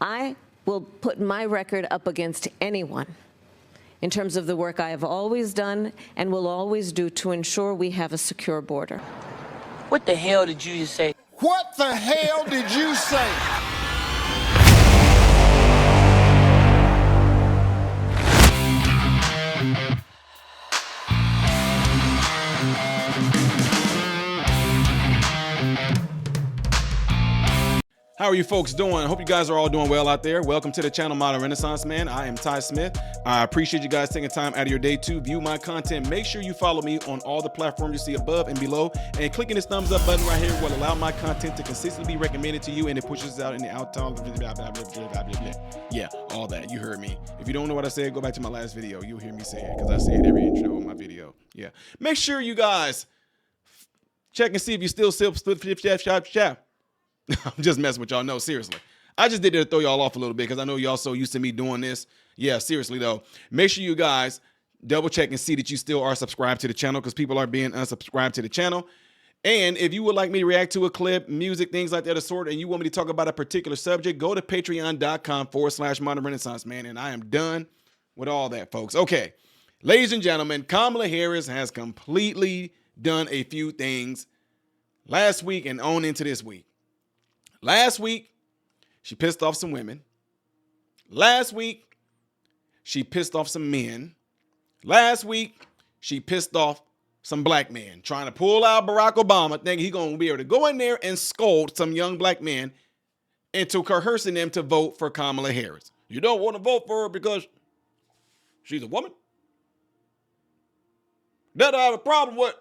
I will put my record up against anyone in terms of the work I have always done and will always do to ensure we have a secure border. What the hell did you just say? What the hell did you say? How are you folks doing? I hope you guys are all doing well out there. Welcome to the channel Modern Renaissance Man. I am Ty Smith. I appreciate you guys taking time out of your day to view my content. Make sure you follow me on all the platforms you see above and below, and clicking this thumbs up button right here will allow my content to consistently be recommended to you, and it pushes out in the out. Yeah, all that. You heard me. If you don't know what I said, go back to my last video. You'll hear me say it because I say it every intro of my video. Yeah. Make sure you guys check and see if you still I'm just messing with y'all. No, seriously. I just did it to throw y'all off a little bit because I know y'all so used to me doing this. Yeah, seriously, though. Make sure you guys double check and see that you still are subscribed to the channel because people are being unsubscribed to the channel. And if you would like me to react to a clip, music, things like that of sort, and you want me to talk about a particular subject, go to patreon.com/Modern Renaissance Man. And I am done with all that, folks. Okay, ladies and gentlemen, Kamala Harris has completely done a few things last week and on into this week. Last week, she pissed off some women. Last week, she pissed off some men. Last week, she pissed off some black men, trying to pull out Barack Obama, thinking he's going to be able to go in there and scold some young black men into coercing them to vote for Kamala Harris. You don't want to vote for her because she's a woman? That I have a problem with.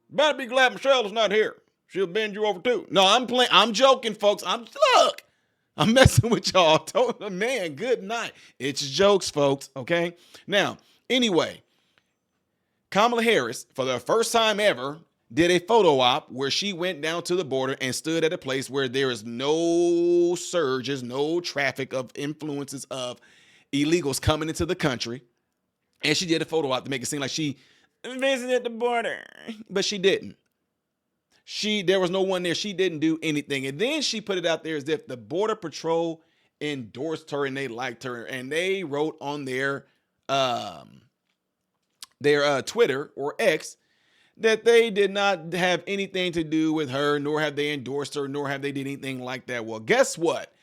Better be glad Michelle is not here. She'll bend you over too. No, I'm playing. I'm joking, folks. Look, I'm messing with y'all. Man, good night. It's jokes, folks. Okay. Now, anyway, Kamala Harris, for the first time ever, did a photo op where she went down to the border and stood at a place where there is no surges, no traffic of influences of illegals coming into the country. And she did a photo op to make it seem like she visited the border, but she didn't. There was no one there. She didn't do anything. And then she put it out there as if the Border Patrol endorsed her and they liked her. And they wrote on their Twitter or X that they did not have anything to do with her, nor have they endorsed her, nor have they did anything like that. Well, guess what?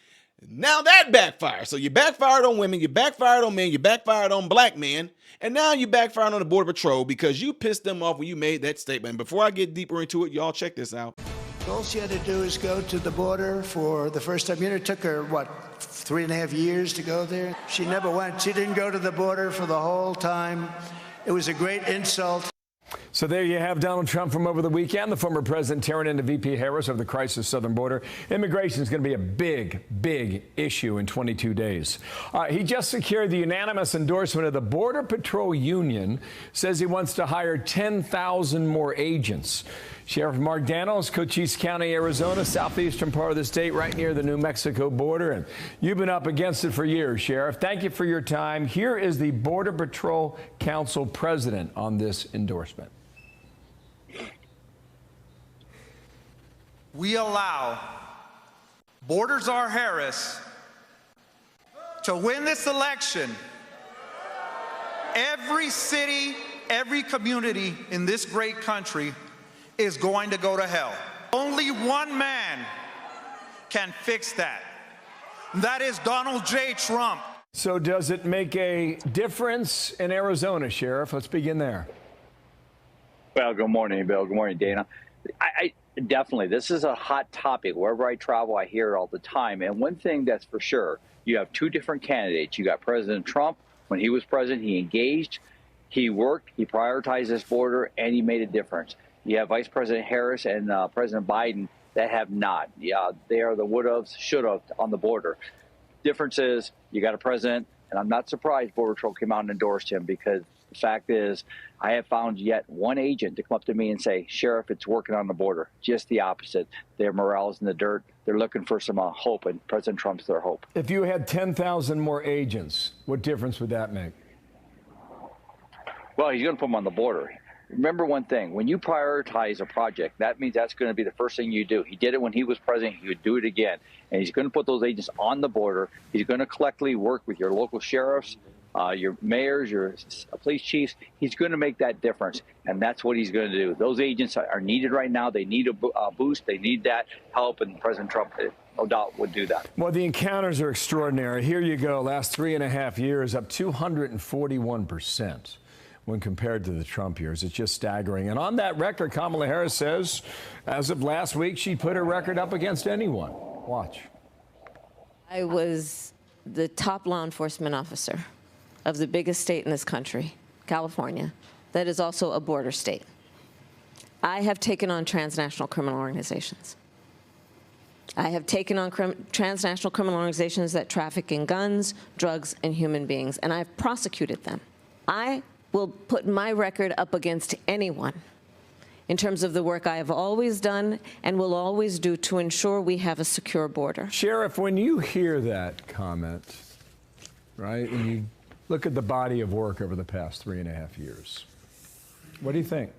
Now that backfired. So you backfired on women, you backfired on men, you backfired on black men, and now you backfired on the Border Patrol because you pissed them off when you made that statement. Before I get deeper into it, y'all check this out. All she had to do is go to the border for the first time. You know, it took her, what, 3.5 years to go there? She never went. She didn't go to the border for the whole time. It was a great insult. So there you have Donald Trump from over the weekend. The former president tearing into VP Harris over the crisis southern border. Immigration is going to be a big, big issue in 22 days. He just secured the unanimous endorsement of the Border Patrol Union. Says he wants to hire 10,000 more agents. Sheriff Mark Danos, Cochise County, Arizona, southeastern part of the state, right near the New Mexico border. And you've been up against it for years, Sheriff. Thank you for your time. Here is the Border Patrol Council president on this endorsement. We allow Border Czar Harris to win this election. Every city, every community in this great country is going to go to hell. Only one man can fix that. That is Donald J. Trump. So does it make a difference in Arizona, Sheriff? Let's begin there. Well, good morning, Bill. Good morning, Dana. I definitely, this is a hot topic. Wherever I travel, I hear it all the time. And one thing that's for sure, you have two different candidates. You got President Trump. When he was president, he engaged, he worked, he prioritized this border, and he made a difference. You have Vice President Harris and President Biden that have not. Yeah, they are the would-haves, should-haves on the border. Difference is you got a president, and I'm not surprised Border Patrol came out and endorsed him, because the fact is I have found yet one agent to come up to me and say, Sheriff, it's working on the border. Just the opposite. Their morale's in the dirt. They're looking for some hope, and President Trump's their hope. If you had 10,000 more agents, what difference would that make? Well, he's going to put them on the border. remember one thing. When you prioritize a project, that means that's going to be the first thing you do. He did it when he was president. He would do it again. And he's going to put those agents on the border. He's going to collectively work with your local sheriffs, your mayors, your police chiefs. He's going to make that difference. And that's what he's going to do. Those agents are needed right now. They need a boost. They need that help. And President Trump, no doubt, would do that. Well, the encounters are extraordinary. Here you go. Last 3.5 years, up 241%. When compared to the Trump years. It's just staggering. And on that record, Kamala Harris says, as of last week, she put her record up against anyone. Watch. I was the top law enforcement officer of the biggest state in this country, California, that is also a border state. I have taken on transnational criminal organizations. I have taken on transnational criminal organizations that traffic in guns, drugs, and human beings, and I've prosecuted them. I will put my record up against anyone in terms of the work I have always done and will always do to ensure we have a secure border. Sheriff, when you hear that comment, right, and you look at the body of work over the past 3.5 years, what do you think?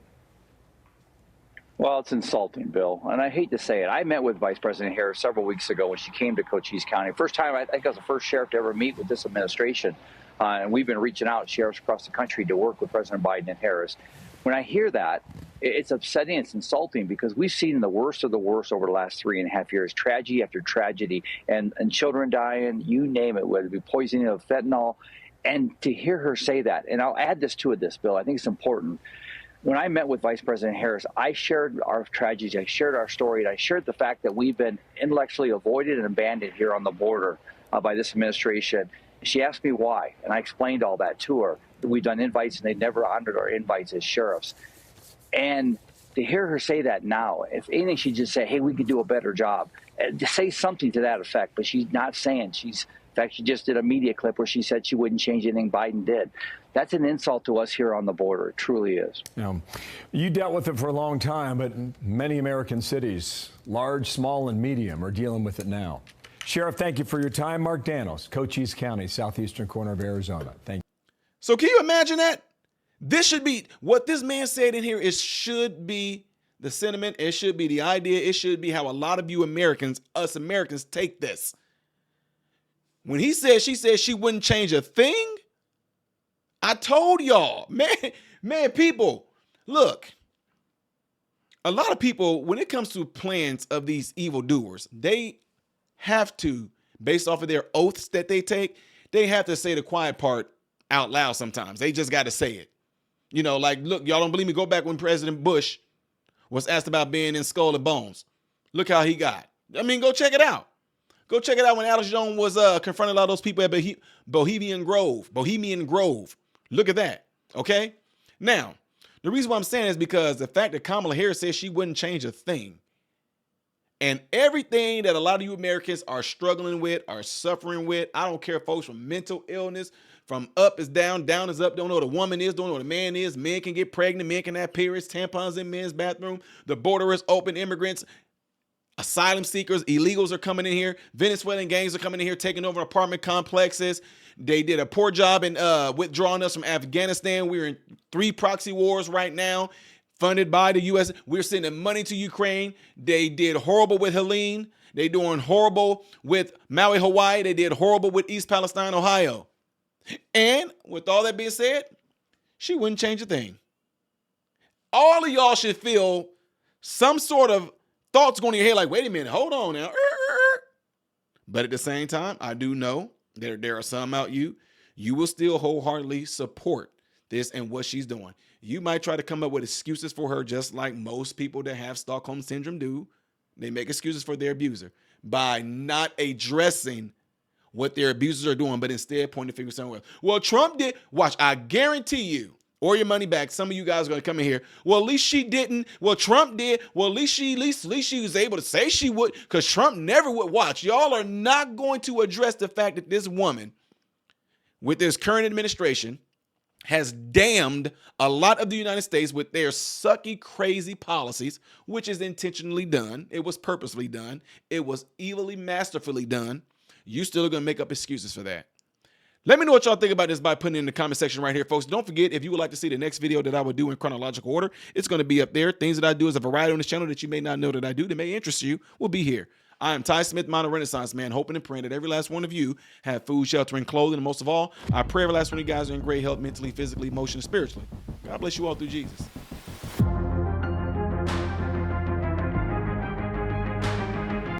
Well, it's insulting, Bill, and I hate to say it. I met with Vice President Harris several weeks ago when she came to Cochise County. First time, I think I was the first sheriff to ever meet with this administration. And we've been reaching out to sheriffs across the country to work with President Biden and Harris. When I hear that, it's upsetting, it's insulting, because we've seen the worst of the worst over the last 3.5 years, tragedy after tragedy, and children dying, you name it, whether it be poisoning of fentanyl. And to hear her say that, and I'll add this to this, Bill, I think it's important. When I met with Vice President Harris, I shared our tragedies, I shared our story, and I shared the fact that we've been intellectually avoided and abandoned here on the border by this administration. She asked me why, and I explained all that to her. We've done invites, and they never honored our invites as sheriffs. And to hear her say that now, if anything, she'd just say, hey, we could do a better job. To say something to that effect, but she's not saying. In fact, she just did a media clip where she said she wouldn't change anything Biden did. That's an insult to us here on the border. It truly is. You dealt with it for a long time, but many American cities, large, small, and medium, are dealing with it now. Sheriff, thank you for your time. Mark Danos, Cochise County, southeastern corner of Arizona. Thank you. So can you imagine that? This should be what this man said in here. It should be the sentiment. It should be the idea. It should be how a lot of you Americans, us Americans, take this. When he said, she said she wouldn't change a thing. I told y'all, man, people, look, a lot of people, when it comes to plans of these evildoers, they have to, based off of their oaths that they take, they have to say the quiet part out loud sometimes. They just got to say it. You know, like, look, y'all don't believe me? Go back when President Bush was asked about being in Skull and Bones. Look how he got. I mean, go check it out. Go check it out when Alex Jones was confronting a lot of those people at Bohemian Grove. Look at that, okay? Now, the reason why I'm saying is because the fact that Kamala Harris says she wouldn't change a thing, and everything that a lot of you Americans are struggling with, are suffering with, I don't care, folks, from mental illness, from up is down, down is up, don't know what a woman is, don't know what a man is, men can get pregnant, men can have periods, tampons in men's bathroom, the border is open, immigrants, asylum seekers, illegals are coming in here, Venezuelan gangs are coming in here, taking over apartment complexes. They did a poor job in withdrawing us from Afghanistan. We're in 3 proxy wars right now, funded by the U.S. We're sending money to Ukraine. They did horrible with Helene. They doing horrible with Maui, Hawaii. They did horrible with East Palestine, Ohio. And with all that being said, she wouldn't change a thing. All of y'all should feel some sort of thoughts going in your head like, wait a minute, hold on now. But at the same time, I do know there are some out you will still wholeheartedly support this and what she's doing. You might try to come up with excuses for her, just like most people that have Stockholm Syndrome do. They make excuses for their abuser by not addressing what their abusers are doing, but instead pointing the finger somewhere else. Well, Trump did. Watch, I guarantee you, or your money back, some of you guys are going to come in here. Well, at least she didn't. Well, Trump did. Well, at least she was able to say she would, because Trump never would. Watch, y'all are not going to address the fact that this woman, with this current administration, has damned a lot of the United States with their sucky, crazy policies, which is intentionally done. It was purposely done. It was evilly, masterfully done. You still are going to make up excuses for that. Let me know what y'all think about this by putting it in the comment section right here, folks. Don't forget, if you would like to see the next video that I would do in chronological order, it's going to be up there. Things that I do is a variety on this channel that you may not know that I do that may interest you will be here. I am Ty Smith, Modern Renaissance Man, hoping and praying that every last one of you have food, shelter, and clothing. And most of all, I pray every last one of you guys are in great health mentally, physically, emotionally, spiritually. God bless you all through Jesus.